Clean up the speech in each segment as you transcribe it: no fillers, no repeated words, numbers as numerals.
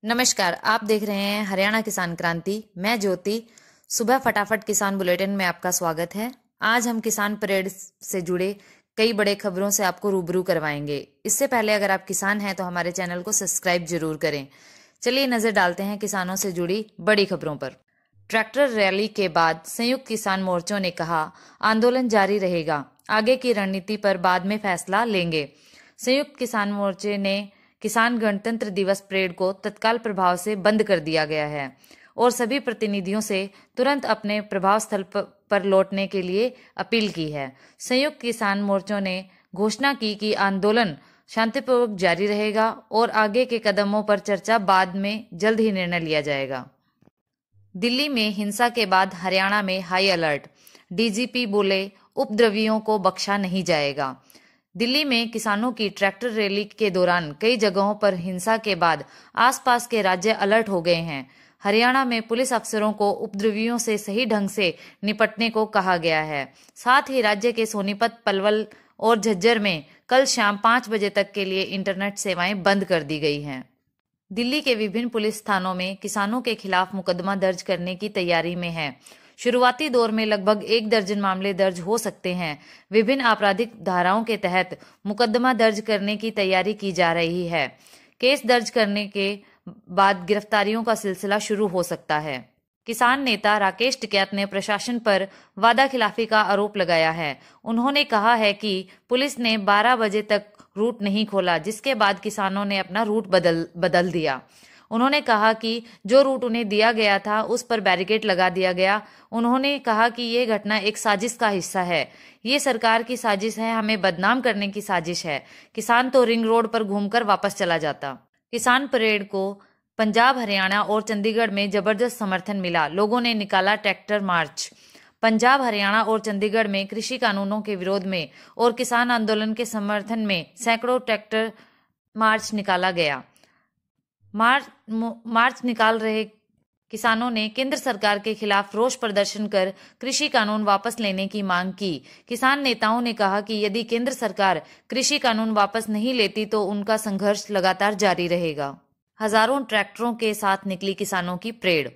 नमस्कार, आप देख रहे हैं हरियाणा किसान क्रांति। मैं ज्योति। सुबह फटाफट किसान बुलेटिन में आपका स्वागत है। आज हम किसान परेड से जुड़े कई बड़े खबरों से आपको रूबरू करवाएंगे। इससे पहले अगर आप किसान हैं तो हमारे चैनल को सब्सक्राइब जरूर करें। चलिए नजर डालते हैं किसानों से जुड़ी बड़ी खबरों पर। ट्रैक्टर रैली के बाद संयुक्त किसान मोर्चों ने कहा, आंदोलन जारी रहेगा, आगे की रणनीति पर बाद में फैसला लेंगे। संयुक्त किसान मोर्चे ने किसान गणतंत्र दिवस परेड को तत्काल प्रभाव से बंद कर दिया गया है और सभी प्रतिनिधियों से तुरंत अपने प्रभाव स्थल पर लौटने के लिए अपील की है। संयुक्त किसान मोर्चों ने घोषणा की कि आंदोलन शांतिपूर्वक जारी रहेगा और आगे के कदमों पर चर्चा बाद में जल्द ही निर्णय लिया जाएगा। दिल्ली में हिंसा के बाद हरियाणा में हाई अलर्ट। डीजीपी बोले, उपद्रवियों को बख्शा नहीं जाएगा। दिल्ली में किसानों की ट्रैक्टर रैली के दौरान कई जगहों पर हिंसा के बाद आसपास के राज्य अलर्ट हो गए हैं। हरियाणा में पुलिस अफसरों को उपद्रवियों से सही ढंग से निपटने को कहा गया है। साथ ही राज्य के सोनीपत, पलवल और झज्जर में कल शाम 5 बजे तक के लिए इंटरनेट सेवाएं बंद कर दी गई हैं। दिल्ली के विभिन्न पुलिस थानों में किसानों के खिलाफ मुकदमा दर्ज करने की तैयारी में है। शुरुआती दौर में लगभग 1 दर्जन मामले दर्ज हो सकते हैं। विभिन्न आपराधिक धाराओं के तहत मुकदमा दर्ज करने की तैयारी की जा रही है। केस दर्ज करने के बाद गिरफ्तारियों का सिलसिला शुरू हो सकता है। किसान नेता राकेश टिकैत ने प्रशासन पर वादा खिलाफी का आरोप लगाया है। उन्होंने कहा है कि पुलिस ने 12 बजे तक रूट नहीं खोला, जिसके बाद किसानों ने अपना रूट बदल दिया। उन्होंने कहा कि जो रूट उन्हें दिया गया था उस पर बैरिकेड लगा दिया गया। उन्होंने कहा कि ये घटना एक साजिश का हिस्सा है। ये सरकार की साजिश है, हमें बदनाम करने की साजिश है। किसान तो रिंग रोड पर घूमकर वापस चला जाता। किसान परेड को पंजाब, हरियाणा और चंडीगढ़ में जबरदस्त समर्थन मिला। लोगों ने निकाला ट्रैक्टर मार्च। पंजाब, हरियाणा और चंडीगढ़ में कृषि कानूनों के विरोध में और किसान आंदोलन के समर्थन में सैकड़ों ट्रैक्टर मार्च निकाला गया। मार्च निकाल रहे किसानों ने केंद्र सरकार के खिलाफ रोष प्रदर्शन कर कृषि कानून वापस लेने की मांग की। किसान नेताओं ने कहा कि यदि केंद्र सरकार कृषि कानून वापस नहीं लेती तो उनका संघर्ष लगातार जारी रहेगा। हजारों ट्रैक्टरों के साथ निकली किसानों की परेड।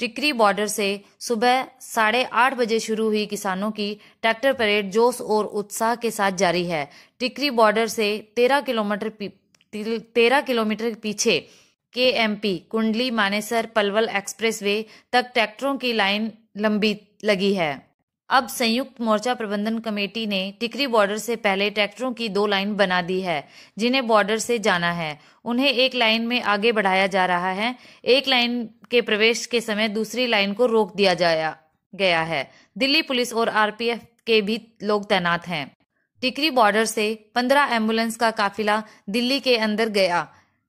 टिकरी बॉर्डर से सुबह 8:30 बजे शुरू हुई किसानों की ट्रैक्टर परेड जोश और उत्साह के साथ जारी है। टिकरी बॉर्डर से 13 किलोमीटर पीछे केएमपी, कुंडली, मानेसर, पलवल एक्सप्रेसवे तक ट्रैक्टरों की लाइन लंबी लगी है। अब संयुक्त मोर्चा प्रबंधन कमेटी ने टिकरी बॉर्डर से पहले ट्रैक्टरों की 2 लाइन बना दी है, जिन्हें बॉर्डर से जाना है। उन्हें एक लाइन में आगे बढ़ाया जा रहा है। एक लाइन के प्रवेश के समय दूसरी लाइन को रोक दिया गया है। दिल्ली पुलिस और आरपीएफ के भी लोग तैनात हैं। टिकरी बॉर्डर से 15 एम्बुलेंस का काफिला दिल्ली के अंदर गया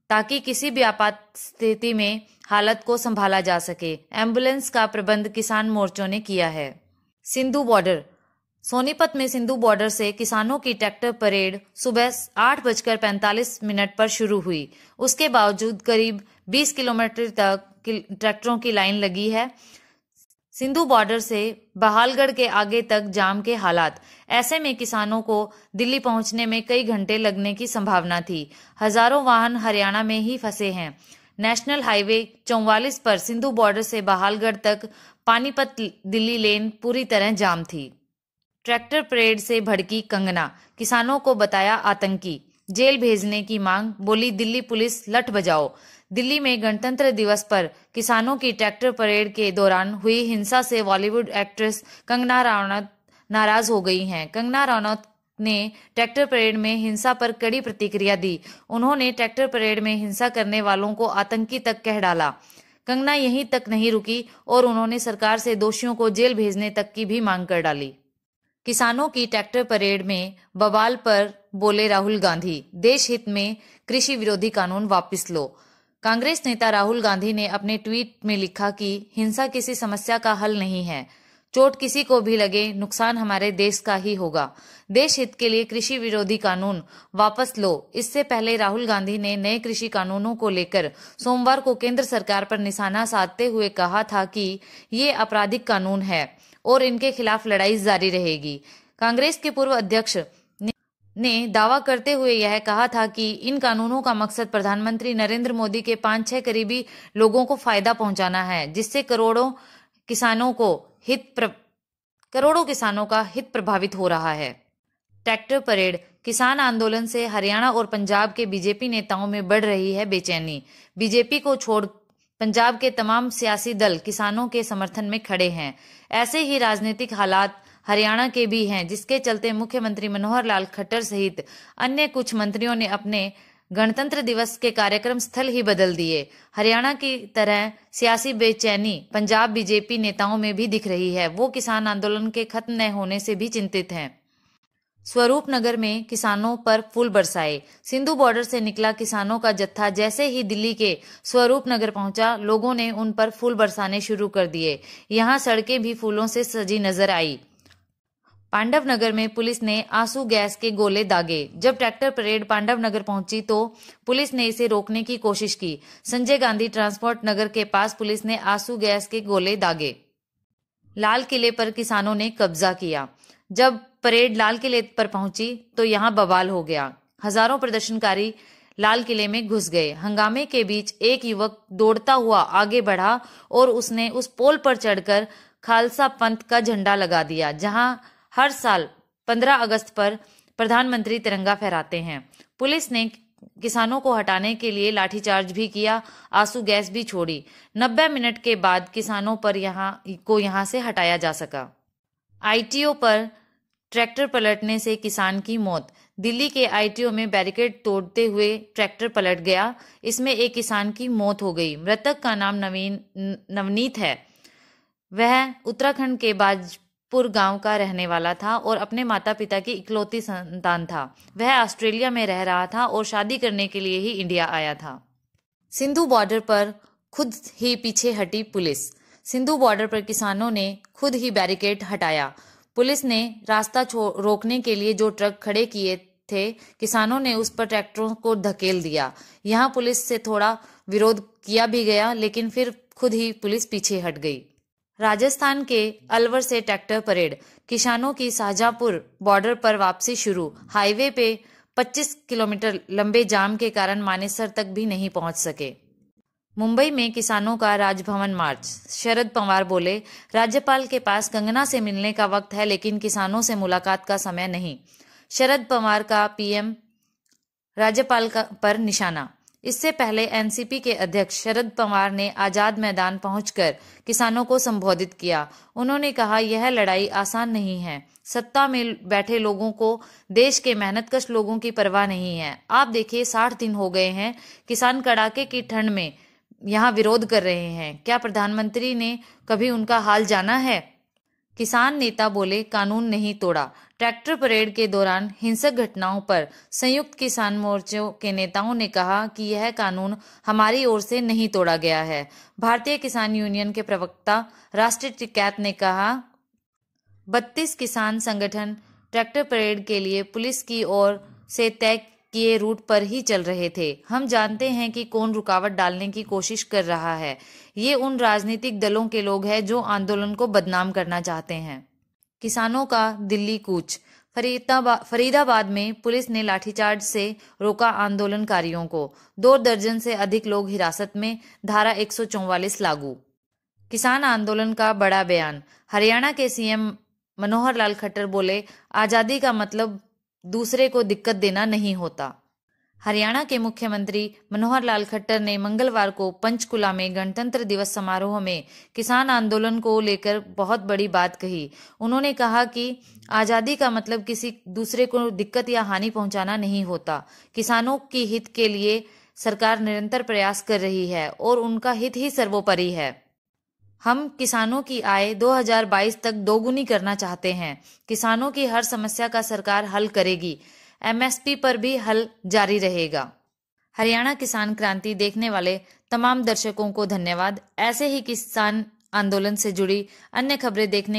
ताकि किसी भी आपात स्थिति में हालत को संभाला जा सके। एम्बुलेंस का प्रबंध किसान मोर्चों ने किया है। सिंधु बॉर्डर। सोनीपत में सिंधु बॉर्डर से किसानों की ट्रैक्टर परेड सुबह 8:45 पर शुरू हुई। उसके बावजूद करीब 20 किलोमीटर तक ट्रैक्टरों की लाइन लगी है। सिंधु बॉर्डर से बहालगढ़ के आगे तक जाम के हालात। ऐसे में किसानों को दिल्ली पहुंचने में कई घंटे लगने की संभावना थी। हजारों वाहन हरियाणा में ही फंसे हैं। नेशनल हाईवे 44 पर सिंधु बॉर्डर से बहालगढ़ तक पानीपत दिल्ली लेन पूरी तरह जाम थी। ट्रैक्टर परेड से भड़की कंगना, किसानों को बताया आतंकी, जेल भेजने की मांग, बोली दिल्ली पुलिस लठ बजाओ। दिल्ली में गणतंत्र दिवस पर किसानों की ट्रैक्टर परेड के दौरान हुई हिंसा से बॉलीवुड एक्ट्रेस कंगना रनौत नाराज हो गई हैं। कंगना रनौत ने ट्रैक्टर परेड में हिंसा पर कड़ी प्रतिक्रिया दी। उन्होंने ट्रैक्टर परेड में हिंसा करने वालों को आतंकी तक कह डाला। कंगना यहीं तक नहीं रुकी और उन्होंने सरकार से दोषियों को जेल भेजने तक की भी मांग कर डाली। किसानों की ट्रैक्टर परेड में बवाल पर बोले राहुल गांधी, देश हित में कृषि विरोधी कानून वापस लो। कांग्रेस नेता राहुल गांधी ने अपने ट्वीट में लिखा कि हिंसा किसी समस्या का हल नहीं है। चोट किसी को भी लगे, नुकसान हमारे देश का ही होगा। देश हित के लिए कृषि विरोधी कानून वापस लो। इससे पहले राहुल गांधी ने नए कृषि कानूनों को लेकर सोमवार को केंद्र सरकार पर निशाना साधते हुए कहा था कि ये आपराधिक कानून है और इनके खिलाफ लड़ाई जारी रहेगी। कांग्रेस के पूर्व अध्यक्ष ने दावा करते हुए यह कहा था कि इन कानूनों का मकसद प्रधानमंत्री नरेंद्र मोदी के 5-6 करीबी लोगों को फायदा पहुंचाना है, जिससे करोड़ों किसानों का हित प्रभावित हो रहा है। Tractor parade. किसान आंदोलन से हरियाणा और पंजाब के बीजेपी नेताओं में बढ़ रही है बेचैनी। बीजेपी को छोड़ पंजाब के तमाम सियासी दल किसानों के समर्थन में खड़े हैं। ऐसे ही राजनीतिक हालात हरियाणा के भी हैं, जिसके चलते मुख्यमंत्री मनोहर लाल खट्टर सहित अन्य कुछ मंत्रियों ने अपने गणतंत्र दिवस के कार्यक्रम स्थल ही बदल दिए। हरियाणा की तरह सियासी बेचैनी पंजाब बीजेपी नेताओं में भी दिख रही है। वो किसान आंदोलन के खत्म न होने से भी चिंतित हैं। स्वरूपनगर में किसानों पर फूल बरसाए। सिंधु बॉर्डर से निकला किसानों का जत्था जैसे ही दिल्ली के स्वरूपनगर पहुंचा, लोगों ने उन पर फूल बरसाने शुरू कर दिए। यहां सड़कें भी फूलों से सजी नजर आई। पांडवनगर में पुलिस ने आंसू गैस के गोले दागे। जब ट्रैक्टर परेड पांडवनगर पहुंची तो पुलिस ने इसे रोकने की कोशिश की। संजय गांधी ट्रांसपोर्ट नगर के पास पुलिस ने आंसू गैस के गोले दागे। लाल किले पर किसानों ने कब्जा किया। जब परेड लाल किले पर पहुंची तो यहां बवाल हो गया। हजारों प्रदर्शनकारी लाल किले में घुस गए। हंगामे के बीच एक युवक दौड़ता हुआ आगे बढ़ा और उसने उस पोल पर चढ़कर खालसा पंथ का झंडा लगा दिया, जहां हर साल 15 अगस्त पर प्रधानमंत्री तिरंगा फहराते हैं। पुलिस ने किसानों को हटाने के लिए लाठीचार्ज भी किया, आंसू गैस भी छोड़ी। 90 मिनट के बाद किसानों पर यहां से हटाया जा सका। आईटीओ पर ट्रैक्टर पलटने से किसान की मौत। दिल्ली के आईटीओ में बैरिकेड तोड़ते हुए ट्रैक्टर पलट गया। इसमें एक किसान की मौत हो गई। मृतक का नाम नवनीत है। वह उत्तराखंड के बाजपुर गांव का रहने वाला था और अपने माता पिता की इकलौती संतान था। वह ऑस्ट्रेलिया में रह रहा था और शादी करने के लिए ही इंडिया आया था। सिंधु बॉर्डर पर खुद ही पीछे हटी पुलिस। सिंधु बॉर्डर पर किसानों ने खुद ही बैरिकेड हटाया। पुलिस ने रास्ता रोकने के लिए जो ट्रक खड़े किए थे, किसानों ने उस पर ट्रैक्टरों को धकेल दिया। यहां पुलिस से थोड़ा विरोध किया भी गया, लेकिन फिर खुद ही पुलिस पीछे हट गई। राजस्थान के अलवर से ट्रैक्टर परेड। किसानों की शाहजहांपुर बॉर्डर पर वापसी शुरू। हाईवे पे 25 किलोमीटर लंबे जाम के कारण मानेसर तक भी नहीं पहुंच सके। मुंबई में किसानों का राजभवन मार्च। शरद पवार बोले, राज्यपाल के पास कंगना से मिलने का वक्त है, लेकिन किसानों से मुलाकात का समय नहीं। शरद पवार का पीएम राज्यपाल पर निशाना। इससे पहले एनसीपी के अध्यक्ष शरद पवार ने आजाद मैदान पहुंचकर किसानों को संबोधित किया। उन्होंने कहा, यह लड़ाई आसान नहीं है। सत्ता में बैठे लोगों को देश के मेहनतकश लोगों की परवाह नहीं है। आप देखिए, 60 दिन हो गए हैं, किसान कड़ाके की ठंड में यहाँ विरोध कर रहे हैं। क्या प्रधानमंत्री ने कभी उनका हाल जाना है? किसान नेता बोले, कानून नहीं तोड़ा। ट्रैक्टर परेड के दौरान हिंसक घटनाओं पर संयुक्त किसान मोर्चों के नेताओं ने कहा कि यह कानून हमारी ओर से नहीं तोड़ा गया है। भारतीय किसान यूनियन के प्रवक्ता राष्ट्रीय टिकैत ने कहा, 32 किसान संगठन ट्रैक्टर परेड के लिए पुलिस की ओर से तय किए रूट पर ही चल रहे थे। हम जानते हैं कि कौन रुकावट डालने की कोशिश कर रहा है। ये उन राजनीतिक दलों के लोग हैं जो आंदोलन को बदनाम करना चाहते हैं। किसानों का दिल्ली कूच। फरीदाबाद में पुलिस ने लाठीचार्ज से रोका आंदोलनकारियों को। 2 दर्जन से अधिक लोग हिरासत में। धारा 144 लागू। किसान आंदोलन का बड़ा बयान। हरियाणा के सीएम मनोहर लाल खट्टर बोले, आजादी का मतलब दूसरे को दिक्कत देना नहीं होता। हरियाणा के मुख्यमंत्री मनोहर लाल खट्टर ने मंगलवार को पंचकुला में गणतंत्र दिवस समारोह में किसान आंदोलन को लेकर बहुत बड़ी बात कही। उन्होंने कहा कि आजादी का मतलब किसी दूसरे को दिक्कत या हानि पहुंचाना नहीं होता। किसानों की हित के लिए सरकार निरंतर प्रयास कर रही है और उनका हित ही सर्वोपरि है। हम किसानों की आय 2022 तक दोगुनी करना चाहते हैं। किसानों की हर समस्या का सरकार हल करेगी। एमएसपी पर भी हल जारी रहेगा। हरियाणा किसान क्रांति देखने वाले तमाम दर्शकों को धन्यवाद। ऐसे ही किसान आंदोलन से जुड़ी अन्य खबरें देखने